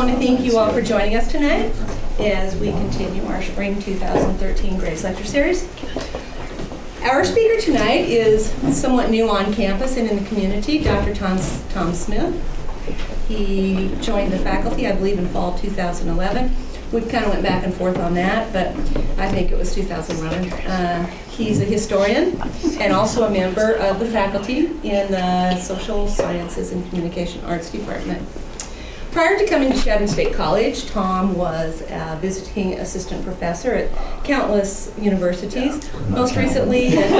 want to thank you all for joining us tonight as we continue our Spring 2013 Graves Lecture Series. Our speaker tonight is somewhat new on campus and in the community, Dr. Tom Smith. He joined the faculty, I believe, in fall 2011. We kind of went back and forth on that, but I think it was 2011. He's a historian and also a member of the faculty in the Social Sciences and Communication Arts Department. Prior to coming to Chadron State College, Tom was a visiting assistant professor at countless universities. Most recently, at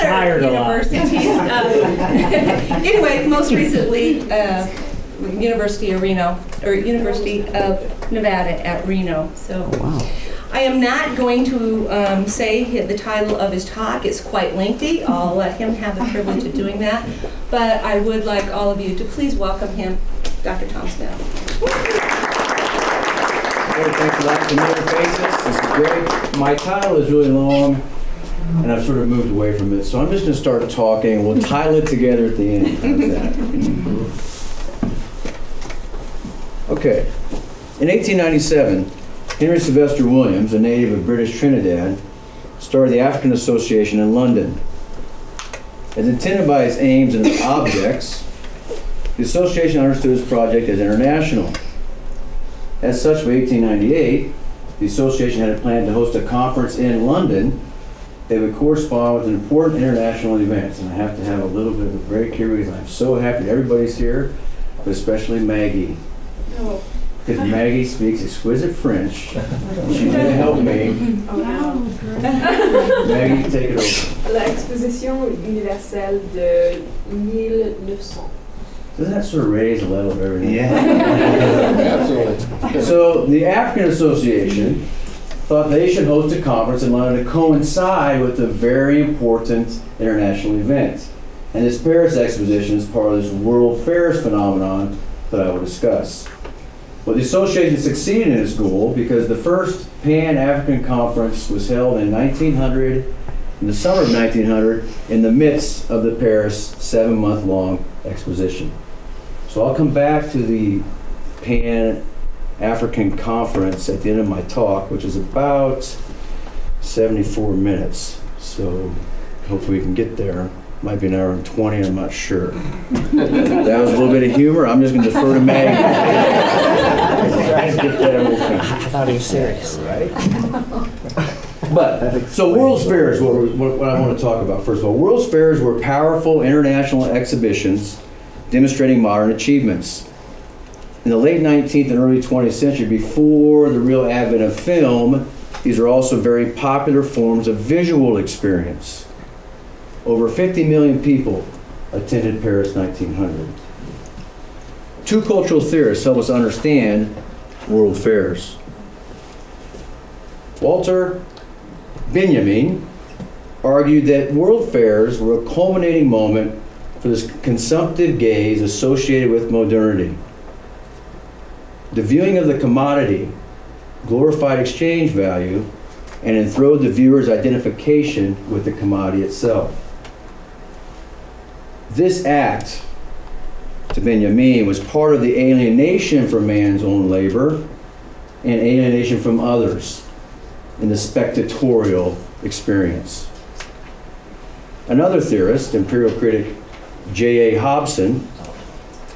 other universities. Anyway, most recently, University of Reno, or University of Nevada at Reno. So. Wow. I am not going to say the title of his talk. It's quite lengthy. I'll let him have the privilege of doing that. But I would like all of you to please welcome him, Dr. Tom Smith. Thanks for that. Familiar faces. This is great. My title is really long, and I've sort of moved away from it. So I'm just going to start talking. We'll title it together at the end. How's that? Okay. In 1897, Henry Sylvester Williams, a native of British Trinidad, started the African Association in London. As intended by its aims and objects, the association understood its project as international. As such, by 1898, the association had a plan to host a conference in London that would correspond with an important international event. And I have to have a little bit of a break here because I'm so happy everybody's here, but especially Maggie. Oh. Because Maggie speaks exquisite French. She's going to help me. Oh, no. Maggie, take it over. L'Exposition universelle de 1900. Doesn't that sort of raise the level of everything? Yeah. Absolutely. So the African Association thought they should host a conference in London to coincide with a very important international event. And this Paris exposition is part of this World Fairs phenomenon that I will discuss. Well, the association succeeded in its goal because the first Pan-African conference was held in 1900, in the summer of 1900, in the midst of the Paris 7-month-long exposition. So I'll come back to the Pan-African conference at the end of my talk, which is about 74 minutes. So hopefully we can get there. Might be an hour and 20, I'm not sure. That was a little bit of humor. I'm just going to defer to Maggie. I thought he was serious. Right? But, so World's Fairs, what I want to talk about first of all. World's Fairs were powerful international exhibitions demonstrating modern achievements. In the late 19th and early 20th century, before the real advent of film, these are also very popular forms of visual experience. Over 50 million people attended Paris 1900. Two cultural theorists help us understand World Fairs. Walter Benjamin argued that World Fairs were a culminating moment for this consumptive gaze associated with modernity. The viewing of the commodity glorified exchange value and enthralled the viewer's identification with the commodity itself. This act, to Benjamin, was part of the alienation from man's own labor and alienation from others in the spectatorial experience. Another theorist, imperial critic J.A. Hobson,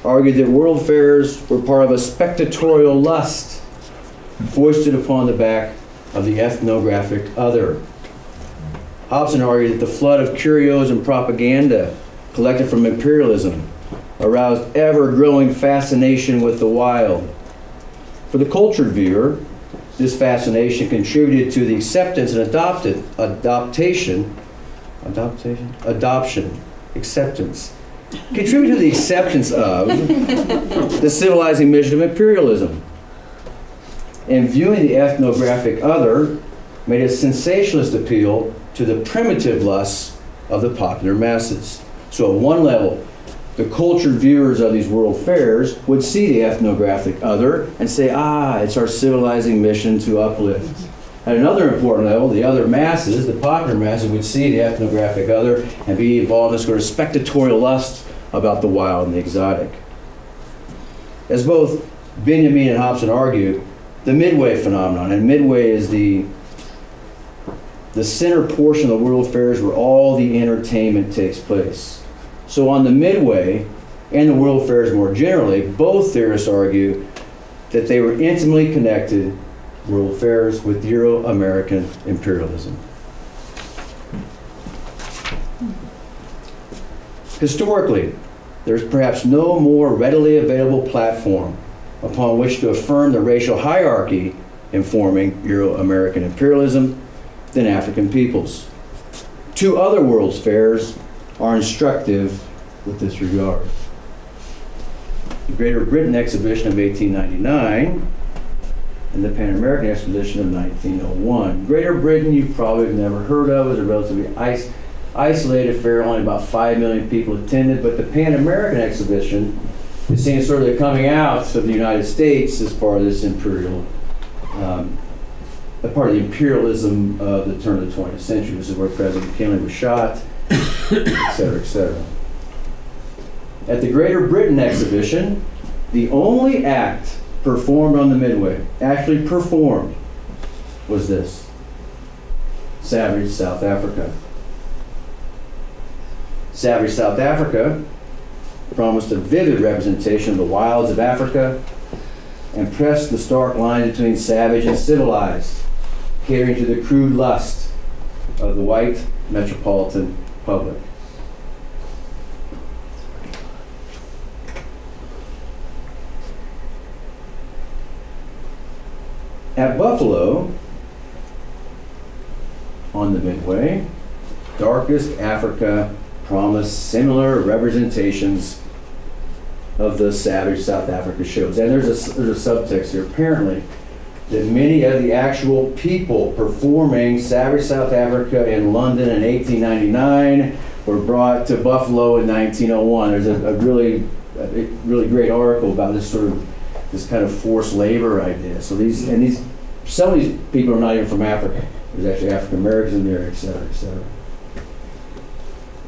argued that world fairs were part of a spectatorial lust foisted upon the back of the ethnographic other. Hobson argued that the flood of curios and propaganda collected from imperialism aroused ever-growing fascination with the wild. For the cultured viewer, this fascination contributed to the acceptance and adoption, contributed to the acceptance of the civilizing mission of imperialism. And viewing the ethnographic other made a sensationalist appeal to the primitive lusts of the popular masses. So at one level, the cultured viewers of these world fairs would see the ethnographic other and say, ah, it's our civilizing mission to uplift At another important level, the other masses, the popular masses, would see the ethnographic other and be involved in sort of spectatorial lust about the wild and the exotic. As both Benjamin and Hobson argue, the Midway phenomenon, and Midway is the center portion of the world fairs where all the entertainment takes place. So on the Midway and the world fairs more generally, both theorists argue that they were intimately connected world fairs with Euro-American imperialism. Historically, there's perhaps no more readily available platform upon which to affirm the racial hierarchy informing Euro-American imperialism than African peoples. Two other World's Fairs are instructive with this regard. The Greater Britain Exhibition of 1899 and the Pan-American Exposition of 1901. Greater Britain you probably have never heard of. It was a relatively isolated fair, only about 5 million people attended, but the Pan-American Exhibition is seen as sort of the coming out of the United States as part of this imperial, a part of the imperialism of the turn of the 20th century. This is where President McKinley was shot, et cetera, et cetera. At the Greater Britain Exhibition, the only act performed on the Midway, actually performed, was this: Savage South Africa. Savage South Africa promised a vivid representation of the wilds of Africa and pressed the stark line between savage and civilized, catering to the crude lust of the white metropolitan public. At Buffalo, on the Midway, Darkest Africa promised similar representations of the Savage South Africa shows. And there's a subtext here, apparently, that many of the actual people performing Savage South Africa in London in 1899 were brought to Buffalo in 1901. There's a really great article about this kind of forced labor idea. So some of these people are not even from Africa. There's actually African Americans in there, et cetera, et cetera.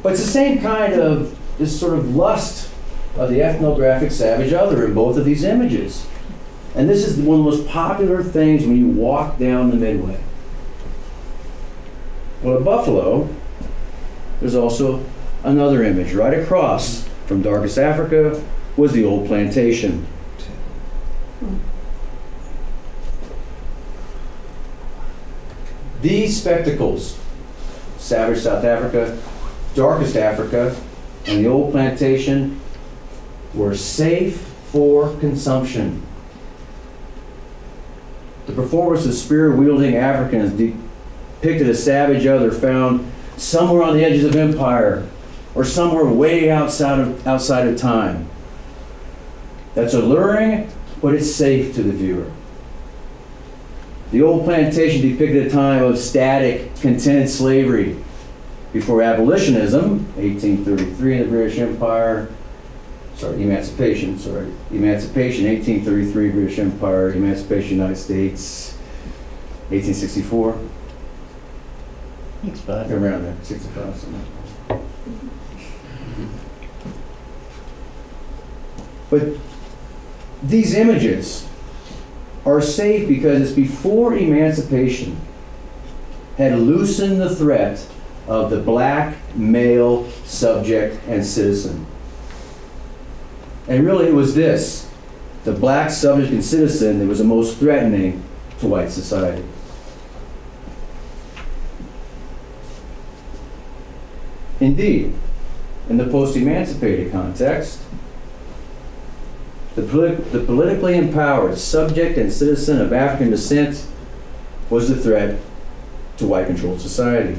But it's the same kind of this sort of lust of the ethnographic savage other in both of these images. And this is one of the most popular things when you walk down the Midway. Well, at Buffalo, there's also another image. Right across from Darkest Africa was the old plantation. These spectacles, Savage South Africa, Darkest Africa, and the old plantation, were safe for consumption. The performance of spear-wielding Africans depicted a savage other found somewhere on the edges of empire or somewhere way outside of time. That's alluring, but it's safe to the viewer. The old plantation depicted a time of static, contented slavery before abolitionism, 1833 in the British Empire. Emancipation, 1833 British Empire, Emancipation United States, 1864. 65. Around there, 65. Something. But these images are safe because it's before emancipation had loosened the threat of the black male subject and citizen. And really it was this, the black subject and citizen, that was the most threatening to white society. Indeed, in the post-emancipated context, the politically empowered subject and citizen of African descent was the threat to white-controlled society.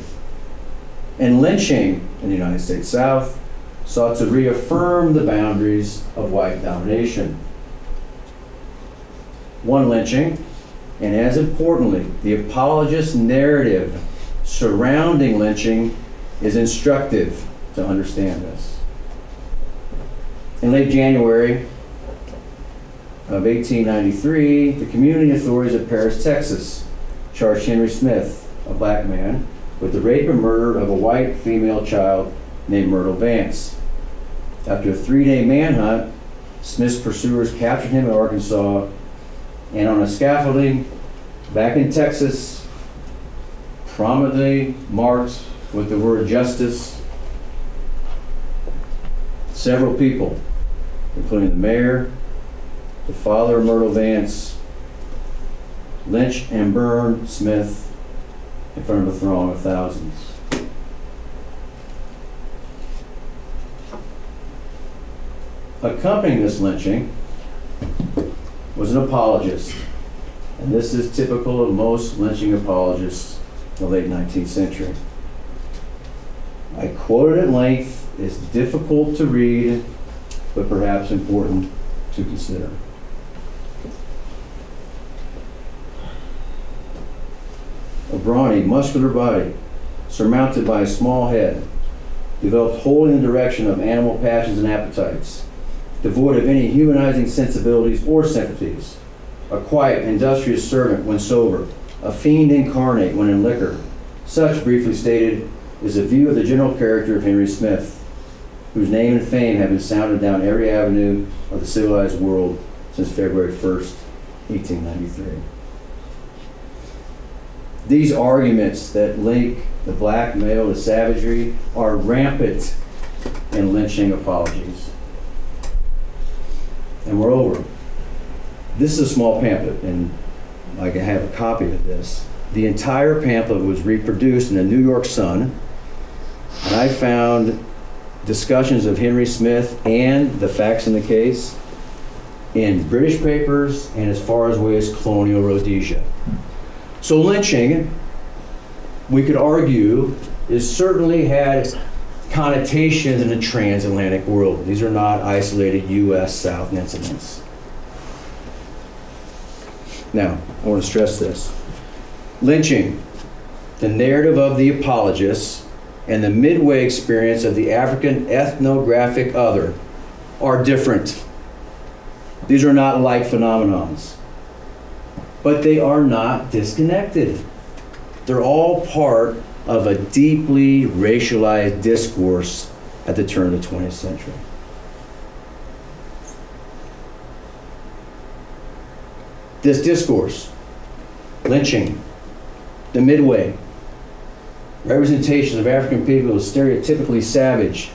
And lynching in the United States South sought to reaffirm the boundaries of white domination. One lynching, and as importantly, the apologist narrative surrounding lynching is instructive to understand this. In late January of 1893, the community authorities of Paris, Texas, charged Henry Smith, a black man, with the rape and murder of a white female child named Myrtle Vance. After a 3-day manhunt, Smith's pursuers captured him in Arkansas, and on a scaffolding back in Texas, prominently marked with the word justice, several people, including the mayor, the father of Myrtle Vance, lynched and burned Smith in front of a throng of thousands. Accompanying this lynching was an apologist, and this is typical of most lynching apologists in the late 19th century. I quote it at length. It's difficult to read, but perhaps important to consider. A brawny, muscular body, surmounted by a small head, developed wholly in the direction of animal passions and appetites, devoid of any humanizing sensibilities or sympathies, a quiet, industrious servant when sober, a fiend incarnate when in liquor. Such, briefly stated, is a view of the general character of Henry Smith, whose name and fame have been sounded down every avenue of the civilized world since February 1st, 1893. These arguments that link the black male to savagery are rampant in lynching apologies. And moreover, this is a small pamphlet, and I can have a copy of this. The entire pamphlet was reproduced in the New York Sun, and I found discussions of Henry Smith and the facts in the case in British papers and as far away as colonial Rhodesia. So lynching, we could argue, is certainly had connotations in the transatlantic world. These are not isolated U.S. South incidents. Now, I want to stress this. Lynching, the narrative of the apologists, and the midway experience of the African ethnographic other are different. These are not like phenomenons, but they are not disconnected. They're all part of a deeply racialized discourse at the turn of the 20th century. This discourse, lynching, the midway, representations of African people as stereotypically savage,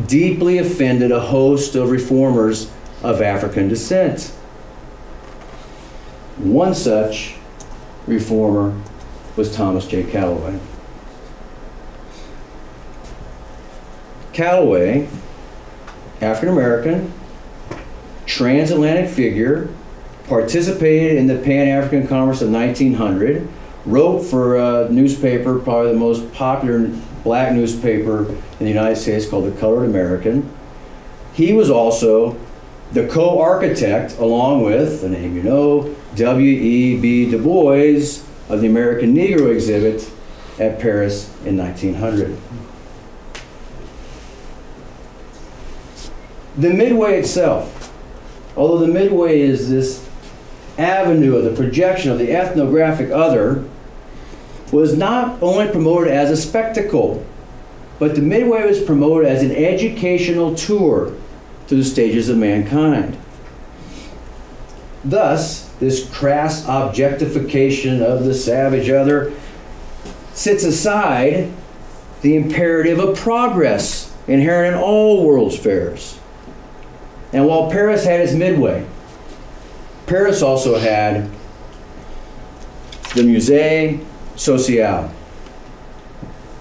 deeply offended a host of reformers of African descent. One such reformer was Thomas J. Calloway. Calloway, African-American, transatlantic figure, participated in the Pan-African Congress of 1900, wrote for a newspaper, probably the most popular black newspaper in the United States, called the Colored American. He was also the co-architect, along with, the name you know, W.E.B. Du Bois, of the American Negro exhibit at Paris in 1900. The Midway itself, although the Midway is this avenue of the projection of the ethnographic other, was not only promoted as a spectacle, but the Midway was promoted as an educational tour through the stages of mankind. Thus, this crass objectification of the savage other sets aside the imperative of progress inherent in all world's fairs. And while Paris had its Midway, Paris also had the Musée Social.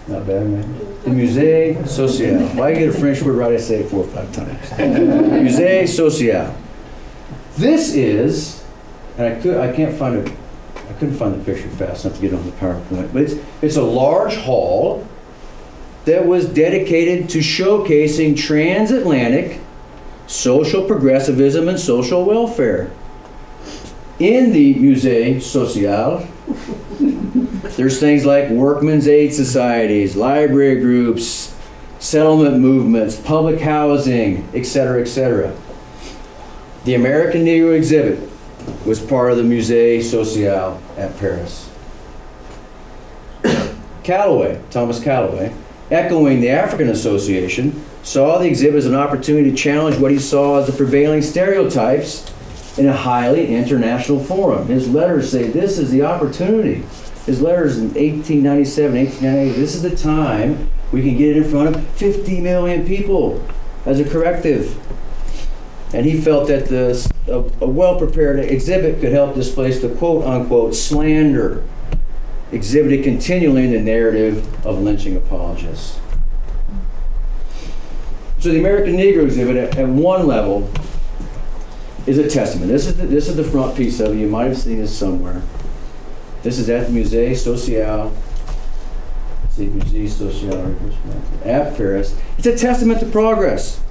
Not bad, man. The Musée Social. Why you get a French word right, I say it 4 or 5 times. Musée Social. This is, and I couldn't find the picture fast enough to get on the PowerPoint, but it's a large hall that was dedicated to showcasing transatlantic social progressivism and social welfare. In the Musée Social, there's things like workmen's aid societies, library groups, settlement movements, public housing, etc., etc. The American Negro exhibit was part of the Musée Social at Paris. Thomas Calloway, echoing the African Association, saw the exhibit as an opportunity to challenge what he saw as the prevailing stereotypes in a highly international forum. His letters say this is the opportunity. His letters in 1897, 1898, this is the time we can get it in front of 50 million people as a corrective. And he felt that a well-prepared exhibit could help displace the quote-unquote slander exhibited continually in the narrative of lynching apologists. So the American Negro exhibit at one level is a testament. This is the front piece of it. You might have seen this somewhere. This is at the Musée Social, at Paris. It's a testament to progress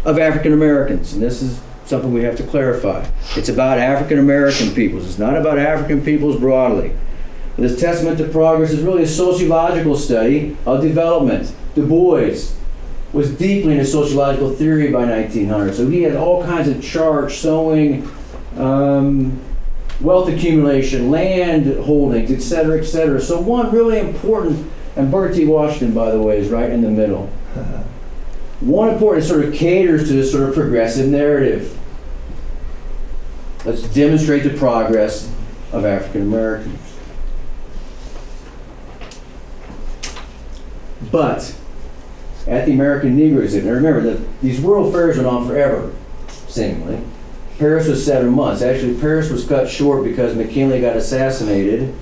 of African Americans, and this is something we have to clarify. It's about African American peoples. It's not about African peoples broadly. This testament to progress is really a sociological study of development. Du Bois was deeply into sociological theory by 1900, so he had all kinds of charts showing wealth accumulation, land holdings, etc., etc. So one really important, and Booker T. Washington, by the way, is right in the middle. One important sort of caters to this sort of progressive narrative. Let's demonstrate the progress of African Americans. But at the American Negro exhibit, now remember that these world fairs went on forever, seemingly. Paris was 7 months. Actually, Paris was cut short because McKinley got assassinated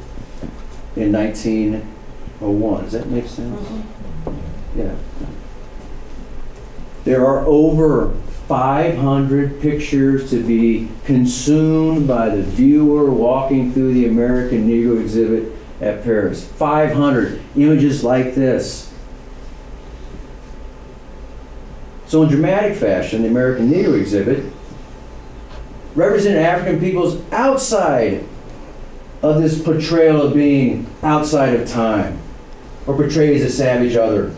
in 1901. Does that make sense? Mm-hmm. Yeah. There are over 500 pictures to be consumed by the viewer walking through the American Negro exhibit at Paris. 500 images like this. So in dramatic fashion, the American Negro exhibit represented African peoples outside of this portrayal of being outside of time, or portrayed as a savage other.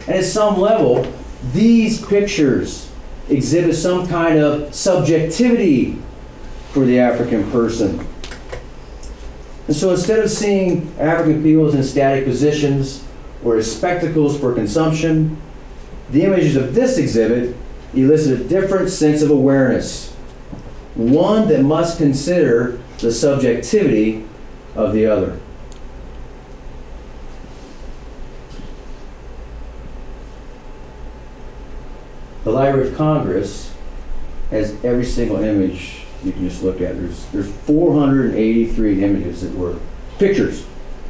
And at some level, these pictures exhibit some kind of subjectivity for the African person. And so instead of seeing African peoples in static positions or as spectacles for consumption, the images of this exhibit elicit a different sense of awareness, one that must consider the subjectivity of the other. The Library of Congress has every single image you can just look at. There's 483 images that were pictures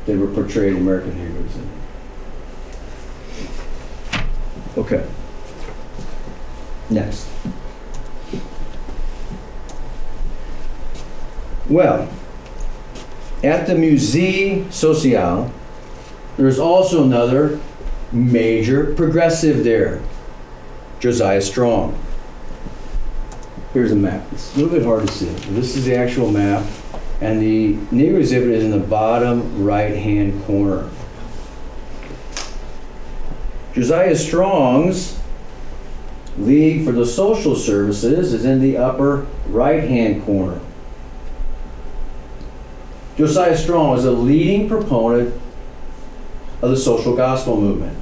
that were portrayed in American Negroes. Okay. Next. Well, at the Musée Social, there's also another major progressive there, Josiah Strong. Here's a map. It's a little bit hard to see. This is the actual map, and the Negro exhibit is in the bottom right-hand corner. Josiah Strong's League for the Social Services is in the upper right-hand corner. Josiah Strong was a leading proponent of the social gospel movement.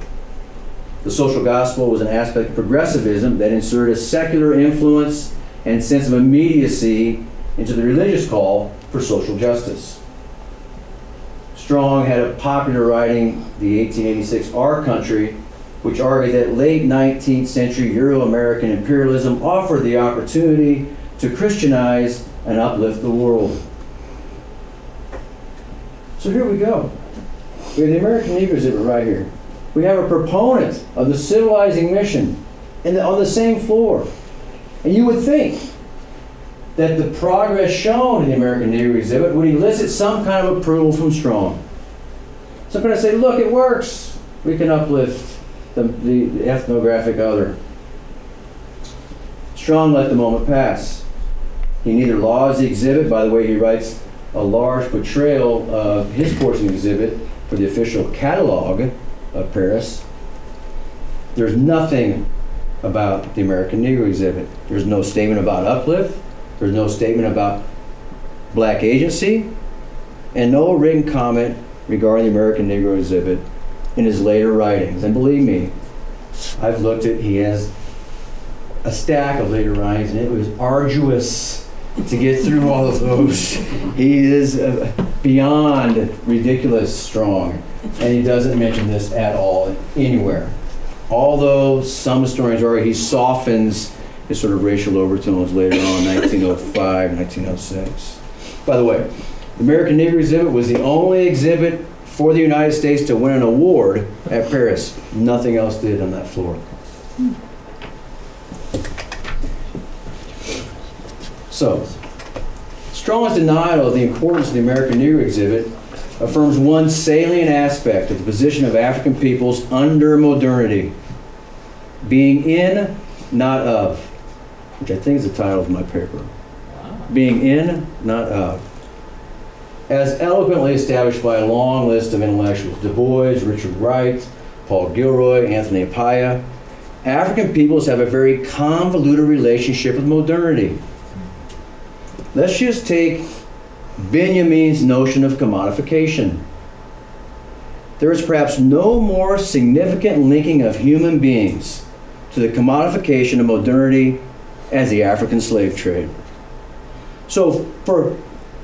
The social gospel was an aspect of progressivism that inserted a secular influence and sense of immediacy into the religious call for social justice. Strong had a popular writing, the 1886 Our Country, which argued that late 19th century Euro-American imperialism offered the opportunity to Christianize and uplift the world. So here we go. We have the American Negro exhibit right here. We have a proponent of the civilizing mission on the same floor. And you would think that the progress shown in the American Negro exhibit would elicit some kind of approval from Strong. Some kind of say, look, it works. We can uplift the ethnographic other. Strong let the moment pass. He neither lauds the exhibit, by the way, he writes a large portrayal of his portion of the exhibit for the official catalog of Paris. There's nothing about the American Negro exhibit. There's no statement about uplift. There's no statement about black agency, and no written comment regarding the American Negro exhibit in his later writings. And believe me, I've looked at, he has a stack of later writings, and it was arduous to get through all of those. He is beyond ridiculous strong, and he doesn't mention this at all anywhere. Although some historians argue he softens his sort of racial overtones later on, 1905, 1906. By the way, the American Negro exhibit was the only exhibit for the United States to win an award at Paris. Nothing else did on that floor. So, Strong's denial of the importance of the American Negro exhibit affirms one salient aspect of the position of African peoples under modernity: being in, not of, which I think is the title of my paper. Being in, not of. As eloquently established by a long list of intellectuals, Du Bois, Richard Wright, Paul Gilroy, Anthony Appiah, African peoples have a very convoluted relationship with modernity. Let's just take Benjamin's notion of commodification. There is perhaps no more significant linking of human beings to the commodification of modernity as the African slave trade. So for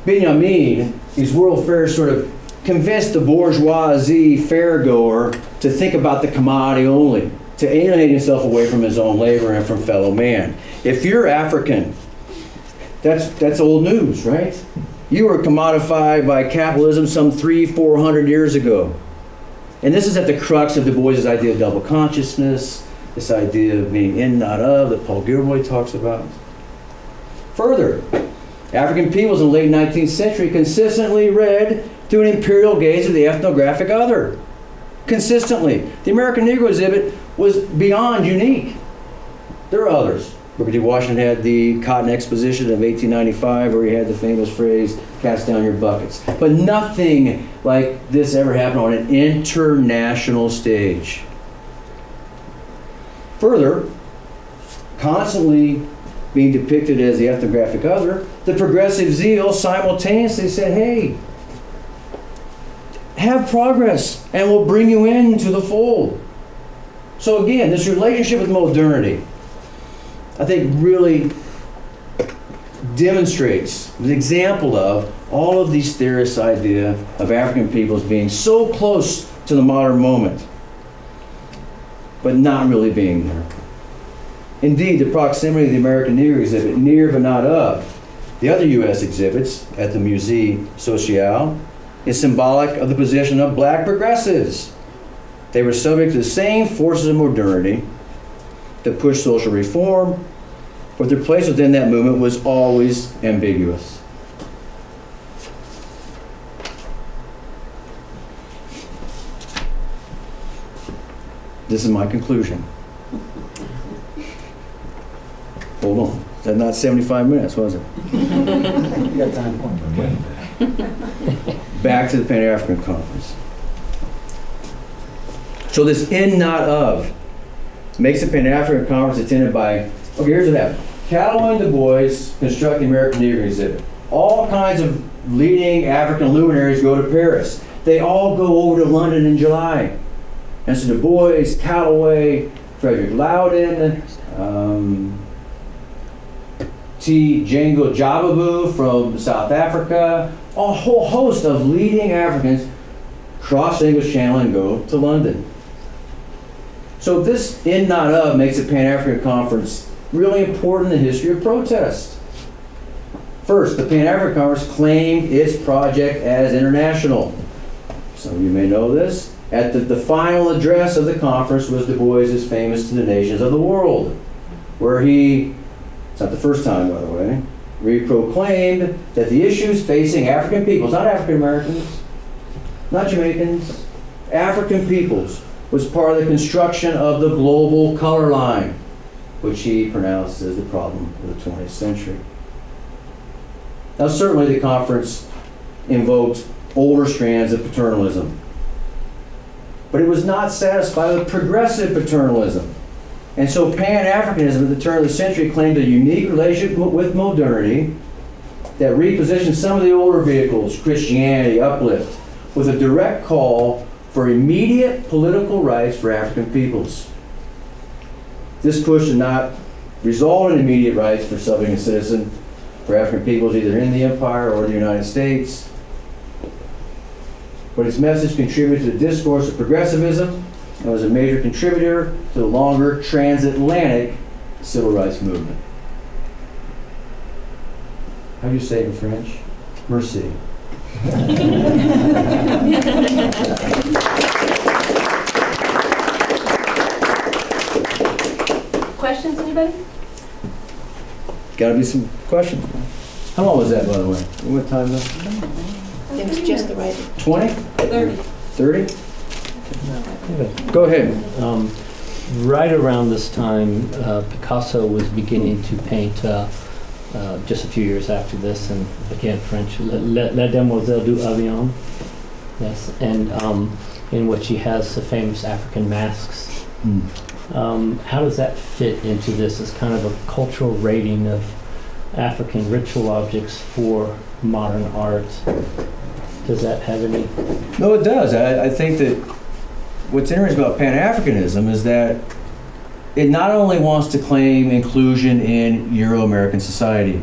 Benjamin, these world fairs sort of convinced the bourgeoisie fairgoer to think about the commodity only, to alienate himself away from his own labor and from fellow man. If you're African, that's old news, right? You were commodified by capitalism some 300-400 years ago. And this is at the crux of Du Bois' idea of double consciousness, this idea of being in, not of, that Paul Gilroy talks about. Further, African peoples in the late 19th century consistently read through an imperial gaze of the ethnographic other. Consistently. The American Negro exhibit was beyond unique. There are others. Booker T. Washington had the Cotton Exposition of 1895, where he had the famous phrase, "Cast down your buckets." But nothing like this ever happened on an international stage. Further, constantly being depicted as the ethnographic other, the progressive zeal simultaneously said, hey, have progress and we'll bring you into the fold. So again, this relationship with modernity, I think, really demonstrates the example of all of these theorists' idea of African peoples being so close to the modern moment, but not really being there. Indeed, the proximity of the American Negro exhibit, near but not of, the other U.S. exhibits at the Musée Social, is symbolic of the position of black progressives. They were subject to the same forces of modernity that pushed social reform, but their place within that movement was always ambiguous. This is my conclusion. Hold on. Is that not 75 minutes, was it? You got time. Back to the Pan-African Conference. So this in, not of, makes the Pan-African Conference attended by, okay, here's what happened. Calloway and Du Bois construct the American Negro exhibit. All kinds of leading African luminaries go to Paris. They all go over to London in July. And so Du Bois, Calloway, Frederick Loudon, T. Django Jababu from South Africa, a whole host of leading Africans cross the English Channel and go to London. So this in, not of makes the Pan-African Conference really important in the history of protest. First, the Pan-African Conference claimed its project as international. Some of you may know this. At the final address of the conference was Du Bois' famous "To the Nations of the World," where he, it's not the first time by the way, proclaimed that the issues facing African peoples, not African Americans, not Jamaicans, African peoples, was part of the construction of the global color line, which he pronounced as the problem of the 20th century. Now certainly the conference invoked older strands of paternalism, but it was not satisfied with progressive paternalism. And so Pan-Africanism at the turn of the century claimed a unique relationship with modernity that repositioned some of the older vehicles, Christianity, uplift, with a direct call for immediate political rights for African peoples. This push did not result in immediate rights for subject and citizen for African peoples either in the empire or the United States. But its message contributed to the discourse of progressivism and was a major contributor to the longer transatlantic civil rights movement. How do you say it in French? Merci. Questions, anybody? Gotta be some questions. How long was that, by the way? What time though? I think it's just the right. 20? 30. 30? Go ahead. Right around this time, Picasso was beginning to paint, just a few years after this, and again, French, La Demoiselle du Avion, yes, and in which he has the famous African masks. How does that fit into this as kind of a cultural rating of African ritual objects for modern art? Does that have any? No, it does. I think that what's interesting about Pan-Africanism is that it not only wants to claim inclusion in Euro-American society.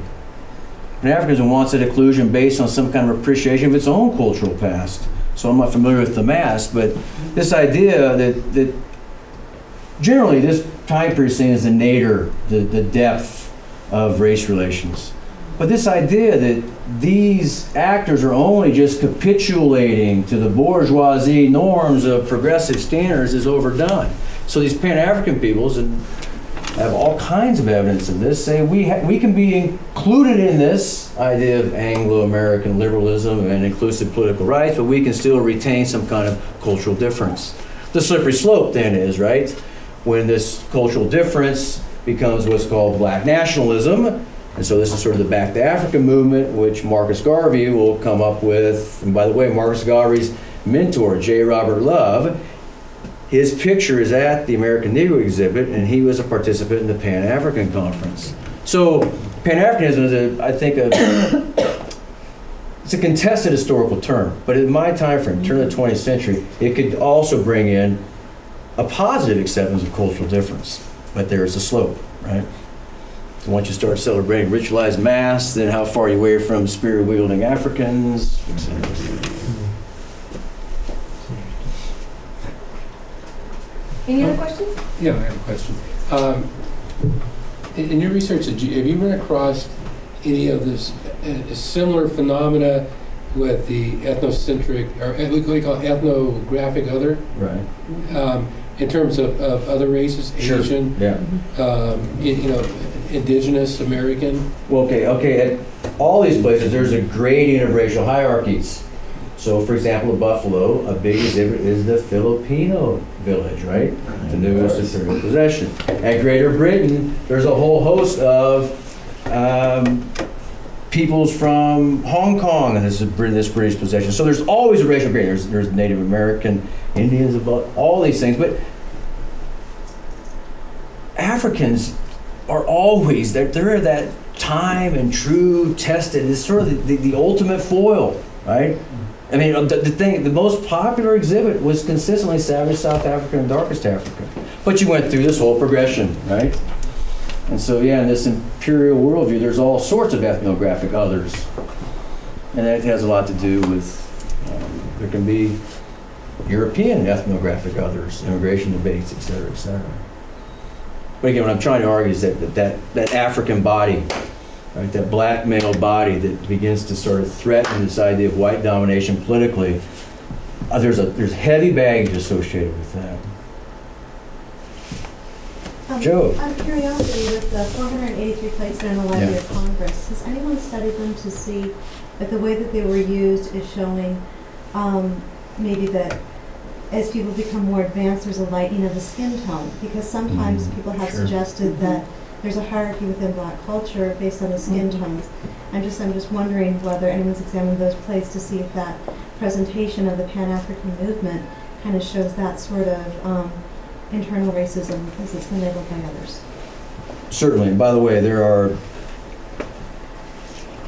Pan-Africanism wants that inclusion based on some kind of appreciation of its own cultural past. So I'm not familiar with the mask, but this idea that generally this time period is seen as the nadir, the depth of race relations. But this idea that these actors are only just capitulating to the bourgeoisie norms of progressive standards is overdone. So these Pan-African peoples, and have all kinds of evidence of this, say we can be included in this idea of Anglo-American liberalism and inclusive political rights, but we can still retain some kind of cultural difference. The slippery slope then is, right, when this cultural difference becomes what's called black nationalism. And so this is sort of the Back to Africa movement, which Marcus Garvey will come up with. And by the way, Marcus Garvey's mentor, J. Robert Love, his picture is at the American Negro exhibit, and he was a participant in the Pan-African Conference. So Pan-Africanism is, I think, it's a contested historical term. But in my time frame, turn of the 20th century, it could also bring in a positive acceptance of cultural difference. But there is a slope, right? So once you start celebrating ritualized mass, then how far are you away from spear-wielding Africans, et cetera, et cetera. Any other questions? Yeah, I have a question. In your research, have you run across any of this similar phenomena with the ethnocentric, or what we call ethnographic other? Right. In terms of other races, Sure. Asian, Yeah. indigenous, American? Well, okay. At all these places, there's a gradient of racial hierarchies. So, for example, in Buffalo, a big exhibit is the Filipino village, right? The newest imperial possession. At Greater Britain, there's a whole host of peoples from Hong Kong, and this British possession. So there's always a racial gradient. There's Native American, Indians, all these things. But Africans are always, they're that time and true tested. It's sort of the ultimate foil, right? I mean, the most popular exhibit was consistently Savage South Africa and Darkest Africa. But you went through this whole progression, right? And so, yeah, in this imperial worldview, there's all sorts of ethnographic others. And that has a lot to do with, there can be European ethnographic others, immigration debates, et cetera, et cetera. But again, what I'm trying to argue is that African body, right, that black male body that begins to sort of threaten this idea of white domination politically, there's heavy baggage associated with that. Joe. Out of curiosity, with the 483 plates that are in the Library of Congress, has anyone studied them to see that the way that they were used is showing maybe that as people become more advanced, there's a lightening of the skin tone? Because sometimes people have suggested that there's a hierarchy within black culture based on the skin tones. I'm just wondering whether anyone's examined those plates to see if that presentation of the Pan-African movement kind of shows that sort of internal racism as it's been labeled by others. Certainly. And by the way, there are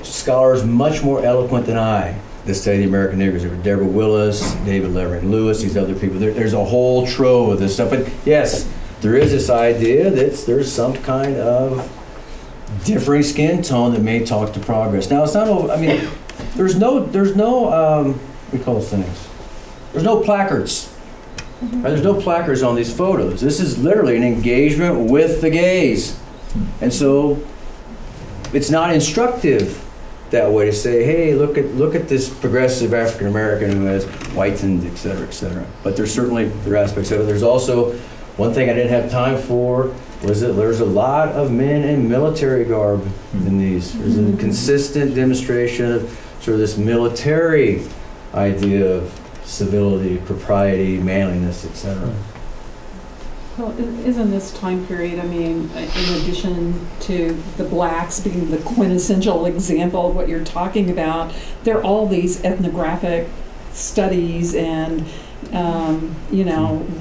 scholars much more eloquent than I the study of the American Negroes. There were Deborah Willis, David Levering Lewis, these other people. There's a whole trove of this stuff. But yes, there is this idea that there's some kind of differing skin tone that may talk to progress. Now, it's not, I mean, there's no what do we call those things? There's no placards. Right? There's no placards on these photos. This is literally an engagement with the gays. And so it's not instructive that way to say, hey, look at this progressive African American who has whitened, et cetera, et cetera. But there are aspects of it. There's also one thing I didn't have time for was that there's a lot of men in military garb in these. There's a consistent demonstration of sort of this military idea of civility, propriety, manliness, etc. Well, isn't this time period, I mean, in addition to the blacks being the quintessential example of what you're talking about, there are all these ethnographic studies and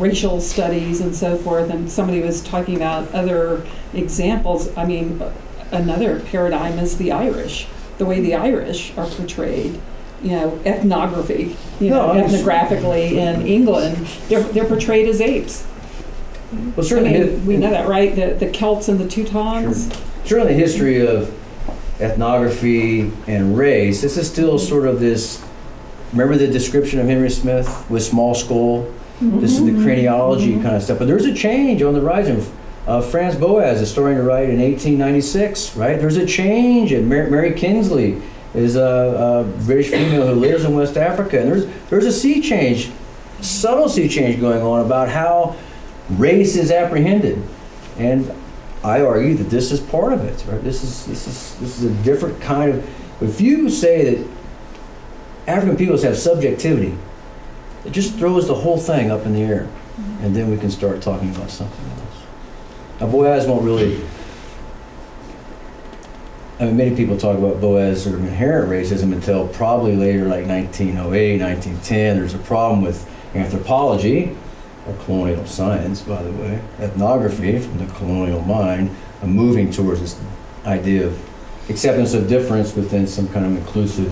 racial studies and so forth, and somebody was talking about other examples. I mean, another paradigm is the Irish, the way the Irish are portrayed, ethnographically in England, they're portrayed as apes. Well, certainly we know that, right? The Celts and the Teutons. Certainly the history of ethnography and race, this is still sort of this. Remember the description of Henry Smith with small skull? This is the craniology kind of stuff. But there's a change on the horizon. Franz Boas is starting to write in 1896, right? There's a change. And Mary Kinsley is a British female who lives in West Africa. And there's a sea change, subtle sea change going on about how race is apprehended. And I argue that this is part of it, right? This is a different kind of. If you say that African peoples have subjectivity, it just throws the whole thing up in the air, and then we can start talking about something else. Now, Boas won't really. I mean, many people talk about Boas' sort of inherent racism until probably later, like 1908, 1910. There's a problem with anthropology, or colonial science, by the way, ethnography from the colonial mind, moving towards this idea of acceptance of difference within some kind of inclusive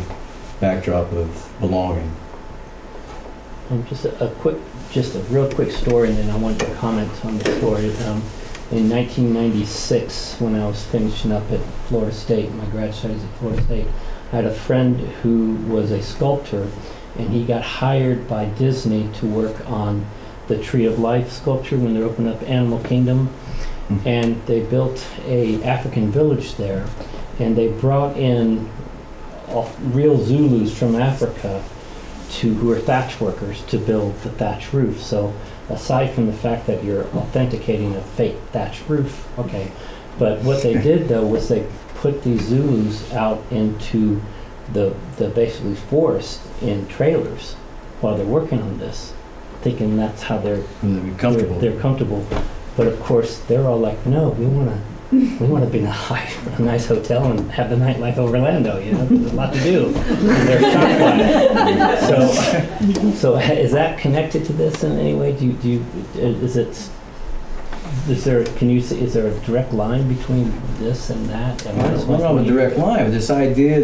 backdrop of belonging. Just a real quick story, and then I wanted to comment on the story. In 1996, when I was finishing up at Florida State, my grad studies at Florida State, I had a friend who was a sculptor, and he got hired by Disney to work on the Tree of Life sculpture when they opened up Animal Kingdom, and they built a African village there, and they brought in real Zulus from Africa who are thatch workers to build the thatch roof. So aside from the fact that you're authenticating a fake thatch roof, okay, but what they did though was they put these Zulus out into the basically forest in trailers while they're working on this, thinking that's how they're comfortable. They're comfortable, but of course they're all like, no, we want to be in a nice hotel and have the nightlife of Orlando. There's a lot to do. And they're shocked by it. So is that connected to this in any way? Is there a direct line between this and that? I don't know a direct line, but this idea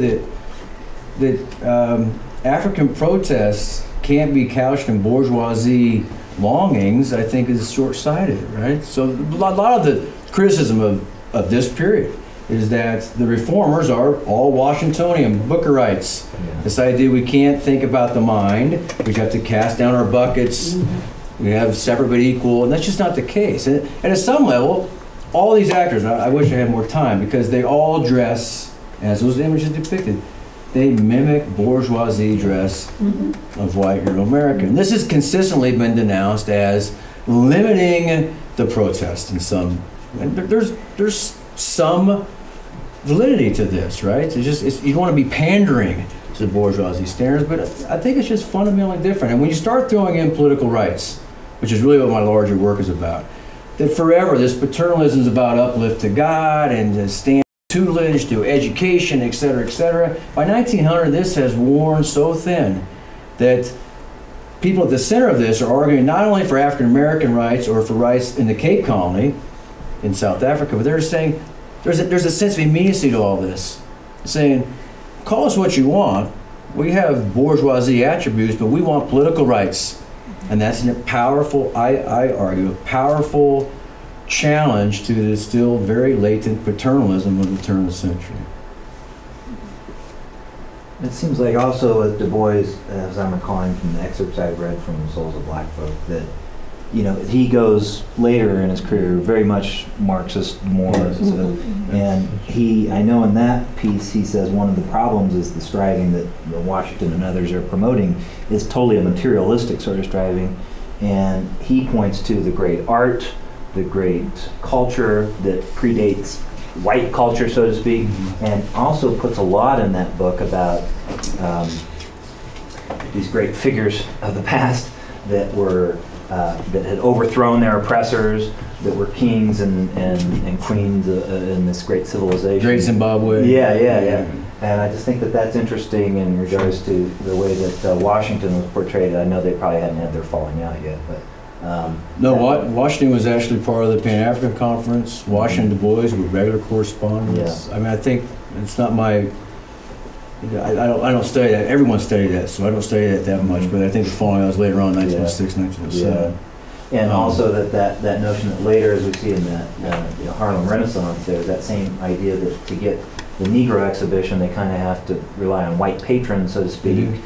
that African protests can't be couched in bourgeoisie longings, I think, is short-sighted, right? So a lot of the criticism of this period is that the reformers are all Washingtonian, Bookerites. Yeah. This idea we can't think about the mind, we have to cast down our buckets, we have separate but equal, and that's just not the case. And at some level, all these actors, I wish I had more time, because they all dress, as those images depicted, they mimic bourgeoisie dress of white Euro-American. And this has consistently been denounced as limiting the protest in some. And there's some validity to this, right? You don't want to be pandering to the bourgeoisie standards, but I think it's just fundamentally different. And when you start throwing in political rights, which is really what my larger work is about, that forever this paternalism is about uplift to God and stand tutelage through education, et cetera, et cetera. By 1900, this has worn so thin that people at the center of this are arguing not only for African American rights or for rights in the Cape Colony in South Africa, but they're saying there's a sense of immediacy to all this, saying, call us what you want, we have bourgeoisie attributes, but we want political rights. And that's a powerful, I argue, a powerful challenge to the still very latent paternalism of the turn of the century. It seems like also with Du Bois, as I'm recalling from the excerpts I've read from Souls of Black Folk, that he goes later in his career very much Marxist more. And I know in that piece he says one of the problems is the striving that Washington and others are promoting is totally a materialistic sort of striving. And he points to the great art, the great culture that predates white culture, so to speak, and also puts a lot in that book about these great figures of the past that were that had overthrown their oppressors, that were kings and queens in this great civilization. Great Zimbabwe. Yeah. And I just think that that's interesting in regards to the way that Washington was portrayed. I know they probably hadn't had their falling out yet, but no, Washington was actually part of the Pan-African Conference. Washington Du Bois were regular correspondents. Yeah. I mean, I think it's not my. I don't study that. Everyone studied that, so I don't study that much. But I think the falling out was later on, 1906, 1907. Yeah. And also that notion that later, as we see in that Harlem Renaissance, there's that same idea that to get the Negro exhibition, they kind of have to rely on white patrons, so to speak.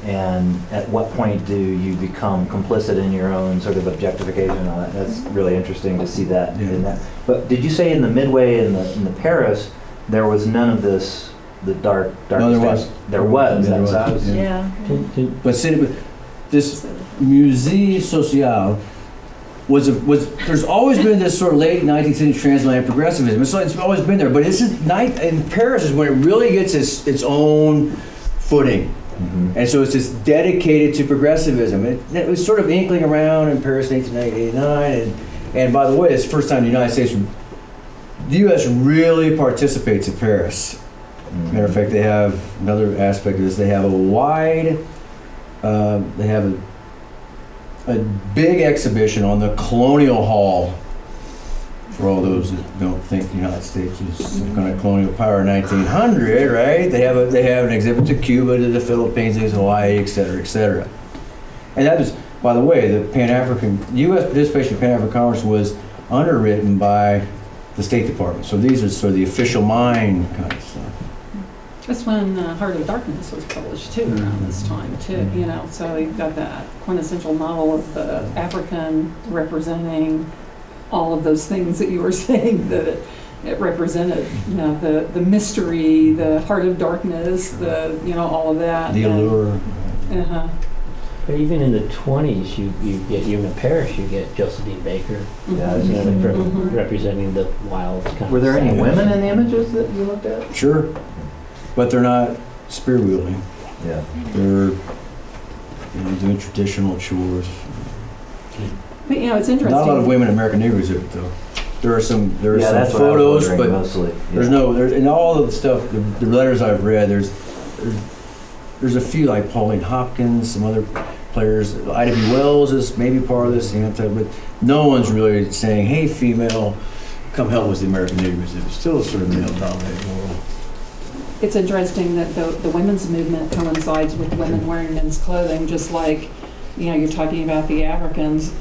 And at what point do you become complicit in your own sort of objectification and all that? That's really interesting to see that in that. But did you say in the Midway in the Paris, there was none of this, the dark no, there was. There was. There was. Yeah. But this Musée Social there's always been this sort of late 19th century transatlantic progressivism. It's always been there, but in Paris is when it really gets its own footing. And so it's just dedicated to progressivism. It was sort of inkling around in Paris in 1889, and by the way, it's the first time the United States, the U.S. really participates in Paris. Matter of fact, they have another aspect of this. They have a big exhibition on the Colonial Hall. For all those that don't think the United States was some kind of colonial power in 1900, right? They have an exhibit to Cuba, to the Philippines, to Hawaii, et cetera, et cetera. And that was, by the way, the U.S. participation in the Pan-African Conference was underwritten by the State Department. So these are sort of the official mind kind of stuff. That's when Heart of Darkness was published too, around this time too. So you've got that quintessential novel of the African representing all of those things that you were saying that it represented. The mystery, the Heart of Darkness, all of that. The allure. But even in the 20s, you get, even in Paris, you get Josephine Baker, representing the wild kind of. Were there any women in the images that you looked at? Sure. But they're not spear wielding. Yeah. They're doing traditional chores. But it's interesting. Not a lot of women in American Neighborhood exhibit though. There are some that's photos, but mostly. There's in all of the stuff, the letters I've read, there's a few like Pauline Hopkins, some other players. Ida B. Wells is maybe part of this, but no one's really saying, "Hey, female, come help with the American Neighborhood." It's still a sort of male-dominated world. It's interesting that the women's movement coincides with women wearing men's clothing, just like, you're talking about the Africans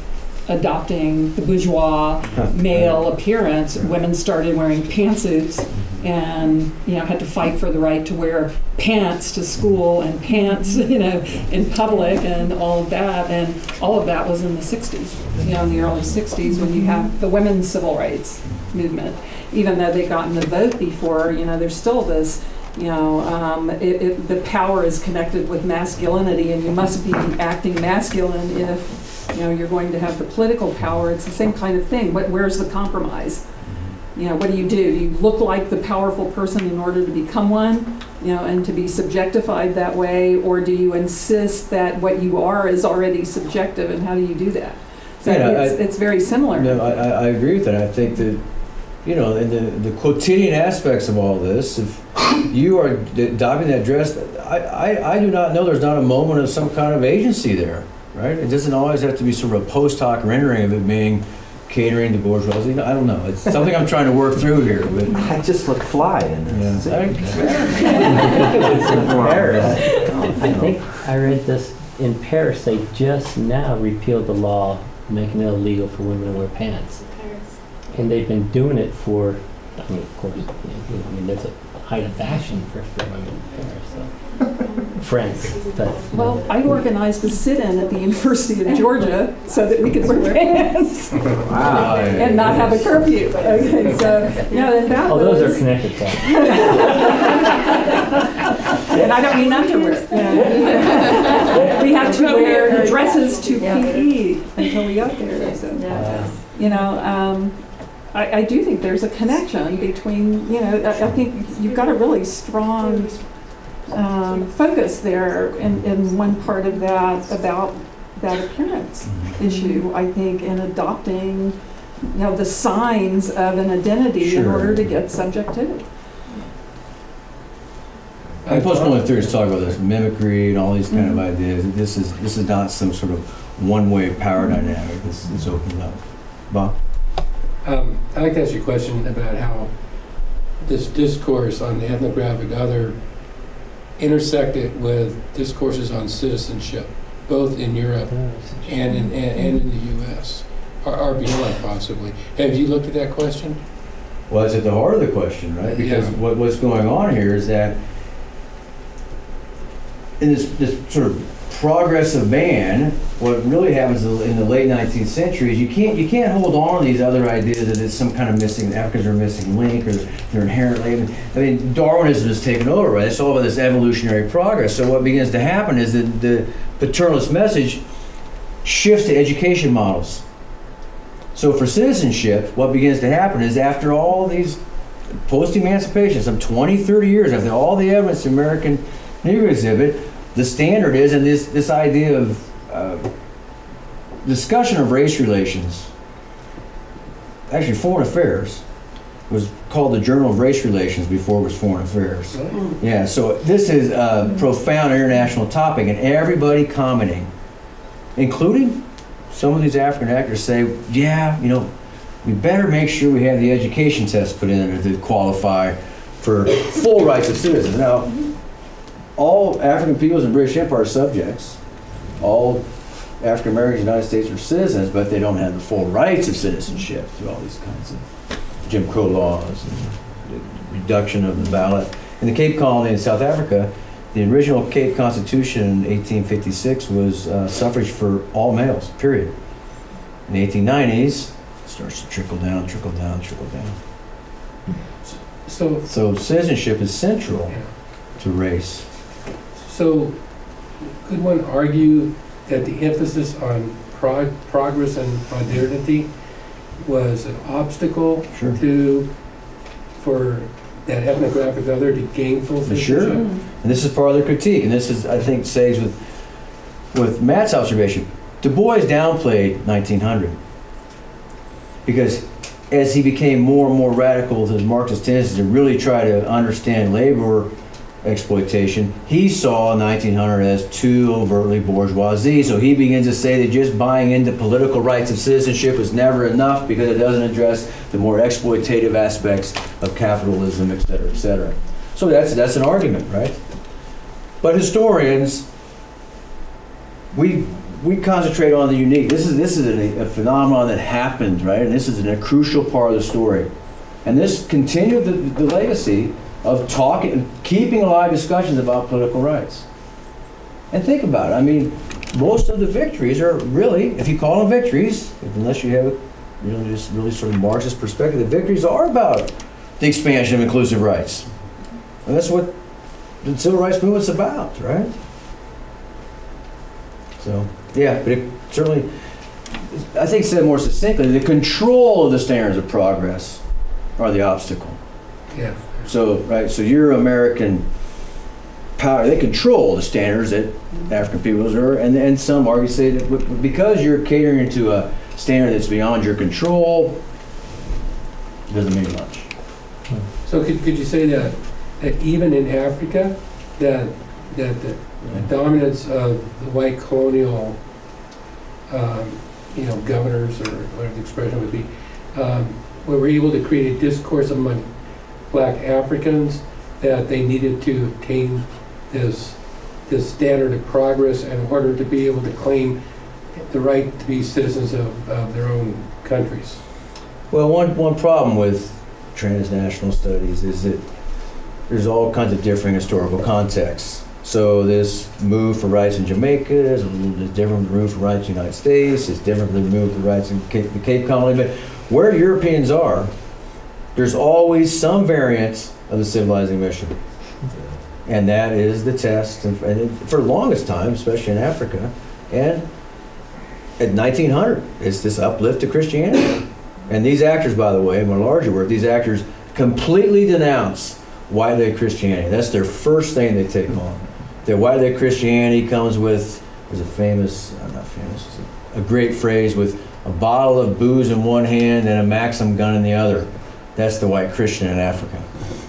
adopting the bourgeois male appearance. Women started wearing pantsuits and, had to fight for the right to wear pants to school and pants, in public and all of that. And all of that was in the 60s, in the early 60s when you have the women's civil rights movement. Even though they got in the vote before, there's still this, the power is connected with masculinity, and you must be acting masculine if, you're going to have the political power. It's the same kind of thing. Where's the compromise? What do? Do you look like the powerful person in order to become one, and to be subjectified that way, or do you insist that what you are is already subjective, and how do you do that? So it's very similar. No, I agree with that. I think that, in the quotidian aspects of all this, if you are adopting that dress, I do not know there's not a moment of some kind of agency there, right? It doesn't always have to be sort of a post hoc rendering of it being catering to bourgeoisie. I don't know. It's something I'm trying to work through here. But I just look fly in this. I think I read this in Paris. They just now repealed the law making it illegal for women to wear pants, and they've been doing it for. I mean, of course, there's a height of fashion for women in Paris. So. Friends, but Well, I organized a sit-in at the University of Georgia so that we could wear pants Wow. and not have a curfew. Okay, so, and that oh, was... those are connected thoughts. And I don't mean underwear. We had to wear dresses to PE until we got there. So, I do think there's a connection between, I think you've got a really strong focus there in one part of that about that appearance issue, I think, in adopting, the signs of an identity in order to get subjectivity. Postcolonial theorists talk about this mimicry and all these kind of ideas. This is not some sort of one-way power dynamic. This is opened up. Bob? I'd like to ask you a question about how this discourse on the ethnographic other intersected with discourses on citizenship, both in Europe and in the U.S., or beyond, possibly. Have you looked at that question? Well, it's at the heart of the question, right? Because what's going on here is that in this sort of progressive man, what really happens in the late 19th century is you can't hold on to these other ideas that it's some kind of missing, Africans are a missing link, or they're inherently, I mean, Darwinism has taken over, right? It's all about this evolutionary progress. So what begins to happen is that the paternalist message shifts to education models. So for citizenship, what begins to happen is after all these post-emancipation, some 20, 30 years, after all the evidence the American Negro exhibit, the standard is, and this idea of discussion of race relations, actually Foreign Affairs was called the Journal of Race Relations before it was Foreign Affairs. Really? Yeah, so this is a profound international topic, and everybody commenting, including some of these African actors say, yeah, we better make sure we have the education test put in to qualify for full rights of citizens. Now, all African peoples in the British Empire are subjects. All African Americans in the United States are citizens, but they don't have the full rights of citizenship through all these kinds of Jim Crow laws and the reduction of the ballot. In the Cape Colony in South Africa, the original Cape Constitution in 1856 was suffrage for all males, period. In the 1890s, it starts to trickle down, trickle down, trickle down. So citizenship is central to race. So could one argue that the emphasis on progress and modernity was an obstacle for that ethnographic other to gain full citizenship? Sure. And this is part of the critique, and this is, I think, says with Matt's observation. Du Bois downplayed 1900 because as he became more and more radical with his Marxist tendencies to really try to understand labor exploitation, he saw 1900 as too overtly bourgeoisie. So he begins to say that just buying into political rights of citizenship was never enough because it doesn't address the more exploitative aspects of capitalism, et cetera, et cetera. So that's an argument, right? But historians, we concentrate on the unique. This is a phenomenon that happened, right? And this is a crucial part of the story. And this continued the legacy of talking, keeping alive discussions about political rights. And think about it. I mean, most of the victories are really, if you call them victories, unless you have a really sort of Marxist perspective, the victories are about the expansion of inclusive rights. And that's what the civil rights movement's about, right? So, yeah, but it certainly, I think said more succinctly, the control of the standards of progress are the obstacle. Yeah. So, right, so your American power, they control the standards that African peoples are, and some argue say that because you're catering to a standard that's beyond your control, it doesn't mean much. So could you say that even in Africa, that the dominance of the white colonial, governors, or whatever the expression would be, were able to create a discourse among Black Africans that they needed to obtain this the standard of progress in order to be able to claim the right to be citizens of their own countries. Well, one problem with transnational studies is that there's all kinds of differing historical contexts. So this move for rights in Jamaica is a little bit different from the move for rights in the United States. It's different from the move for rights in the Cape Colony. But where Europeans are, there's always some variant of the civilizing mission. And that is the test. And for the longest time, especially in Africa, and at 1900, it's this uplift to Christianity. And these actors, by the way, in my larger work, these actors completely denounce white-led Christianity. That's their first thing they take on. That white-led Christianity comes with, there's a famous, not famous, a great phrase with a bottle of booze in one hand and a Maxim gun in the other. That's the white Christian in Africa.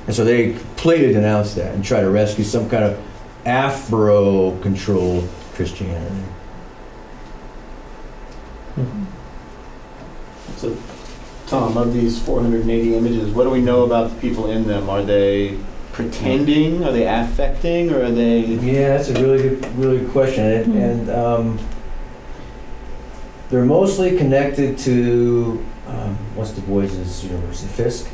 And so they completely denounce that and try to rescue some kind of Afro-controlled Christianity. So, Tom, of these 480 images, what do we know about the people in them? Are they pretending? Are they affecting? Or are they? Yeah, that's a really good question. And they're mostly connected to what's Du Bois's university, Fisk.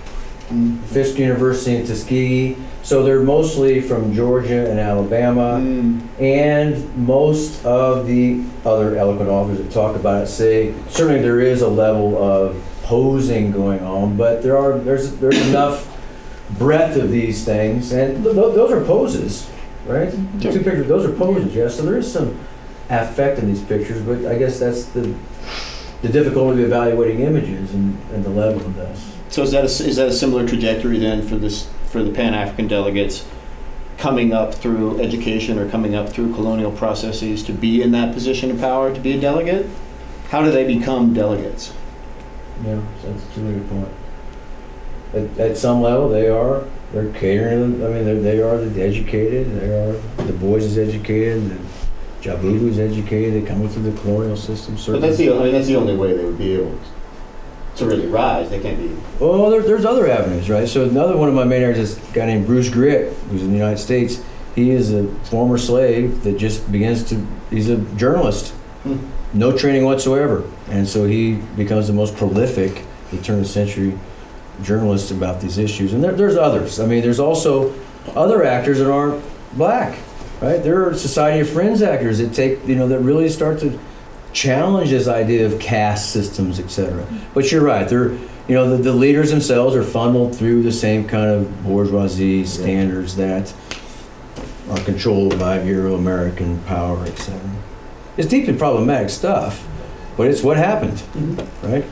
Fisk University in Tuskegee. So they're mostly from Georgia and Alabama. And most of the other eloquent authors that talk about it say certainly there is a level of posing going on, but there's enough breadth of these things, and those are poses, right? The two pictures, those are poses, yes. So there is some affect in these pictures, but I guess that's the difficulty of evaluating images and the level of this. So is that a similar trajectory then for the Pan-African delegates coming up through education or coming up through colonial processes to be in that position of power, to be a delegate? How do they become delegates? Yeah, that's a really good point. At some level, they're catering. They are the educated. The boys is educated. The Jabubu is educated. They come through the colonial system. But that's the only way they would be able to really rise. They can't be. Well, there's other avenues, right? So another one of my main areas is a guy named Bruce Gritt, who's in the United States. He is a former slave that just he's a journalist. No training whatsoever. And so he becomes the most prolific, the turn of the century journalist about these issues. And there's others. I mean, there's also other actors that aren't black, right? There are Society of Friends actors that that really start to challenge this idea of caste systems, etc. But you're right. They're, the leaders themselves are funneled through the same kind of bourgeoisie standards that are controlled by Euro-American power, etc. It's deeply problematic stuff, but it's what happened, right?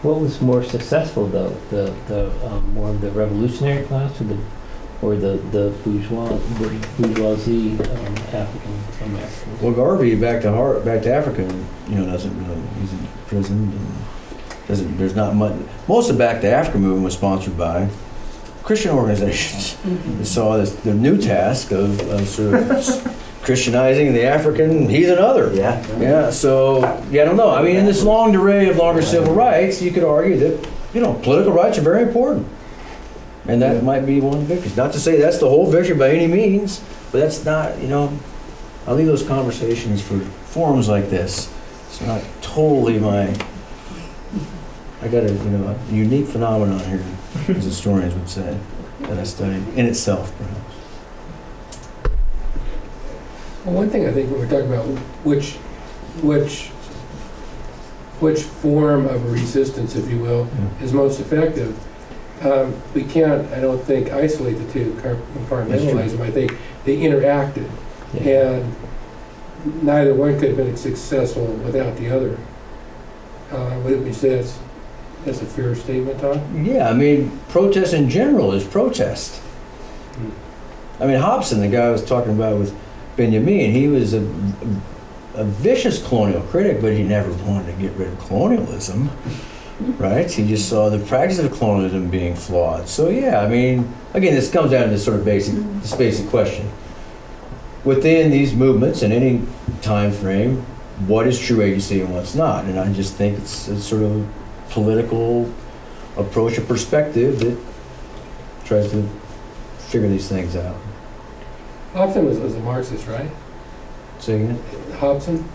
What was more successful, though, the more of the revolutionary class, or the bourgeoisie African Americans? Well, Garvey back to Africa, doesn't really. He's in prison. And there's not much. Most of the Back to Africa movement was sponsored by Christian organizations. They saw the new task of sort of Christianizing the African heathen other. Yeah. So I don't know. I mean, in this long array of longer civil rights, you could argue that political rights are very important, and that might be one of the victories. Not to say that's the whole victory by any means, but that's not. I'll leave those conversations for forums like this. It's not totally my. I got a unique phenomenon here, as historians would say, that I studied in itself, perhaps. Well, one thing I think when we're talking about which form of resistance, if you will, is most effective, we can't, I don't think, isolate the two, compartmentalize them. I think they interacted, and neither one could have been successful without the other. Would you say that's a fair statement, Tom? Yeah, I mean, protest in general is protest. I mean, Hobson, the guy I was talking about with Benjamin, he was a vicious colonial critic, but he never wanted to get rid of colonialism, right? He just saw the practice of colonialism being flawed. So yeah, I mean, again, this comes down to this sort of basic question. Within these movements, in any time frame, what is true agency and what's not? And I just think it's sort of a political approach, a perspective that tries to figure these things out. Hobson was a Marxist, right? Say again? Hobson?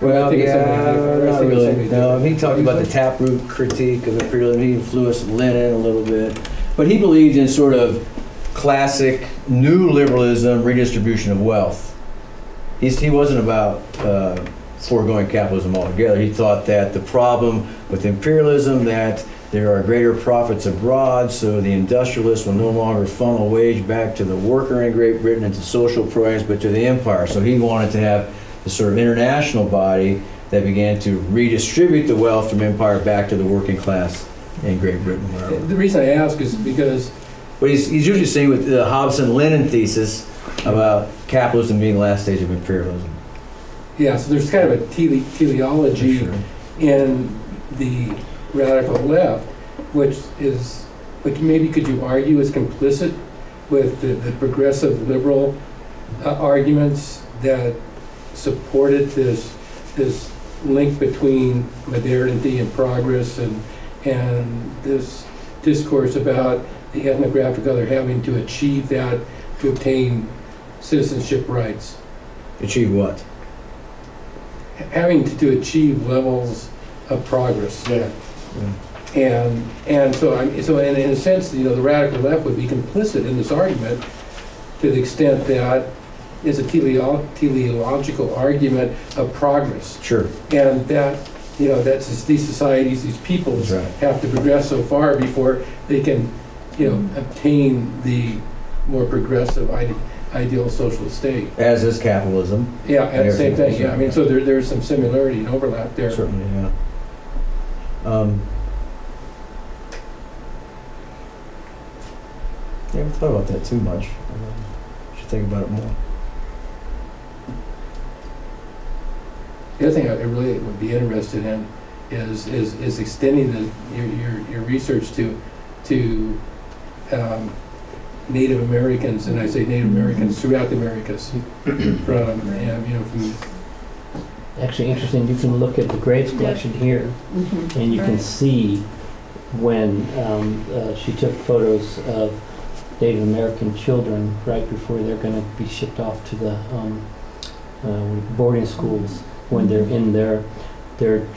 Well, I think it's yeah, somebody different. I not think it's really. somebody No, different. he talked about the taproot critique of imperialism. He influenced Lenin a little bit. But he believed in sort of classic new liberalism, redistribution of wealth. He wasn't about foregoing capitalism altogether. He thought that the problem with imperialism, that there are greater profits abroad, so the industrialists will no longer funnel wage back to the worker in Great Britain and to social programs, but to the empire. So he wanted to have the sort of international body that began to redistribute the wealth from empire back to the working class in Great Britain. Wherever. The reason I ask is because But he's usually saying with the Hobson-Lenin thesis about capitalism being the last stage of imperialism. yeah, so there's kind of a teleology Sure. in the radical left, which maybe could you argue is complicit with the progressive liberal arguments that supported this link between modernity and progress and this discourse about the ethnographic other having to achieve that to obtain citizenship rights. Achieve what? Having to achieve levels of progress. Yeah. And so in a sense, the radical left would be complicit in this argument to the extent that it's a teleological argument of progress. Sure. And that, that's these societies, these peoples That's right. have to progress so far before they can, obtain the more progressive ideal social state. As is capitalism. Yeah, and the same thing. Yeah, I mean, Sure. so there's some similarity and overlap there. Certainly, yeah. I haven't thought about that too much. Should think about it more. The other thing I really would be interested in is extending your research to Native Americans, and I say Native Americans throughout the Americas, from Actually, interesting, you can look at the grades collection here, and you can Right. see when she took photos of Native American children right before they're going to be shipped off to the boarding schools, when they're in their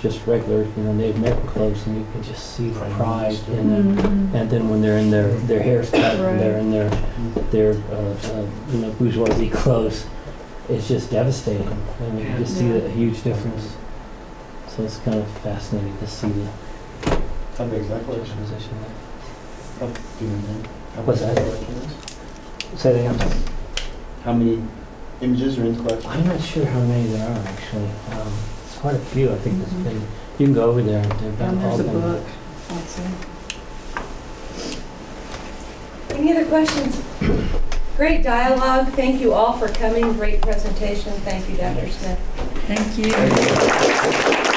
just regular Native American clothes, and you can just see the pride in them. And then when they're in their haircut and they're in their bourgeoisie clothes, it's just devastating. I mean, you just see a huge difference. So it's kind of fascinating to see the How big is that collection? position there. Do you know how What's big that? the collection is? Say that again. How many images are in the collection? I'm not sure how many there are actually. It's quite a few. I think there's been. You can go over there. They've been all There's a been. book also. Any other questions? Great dialogue. Thank you all for coming. Great presentation. Thank you, Dr. Smith. Thank you.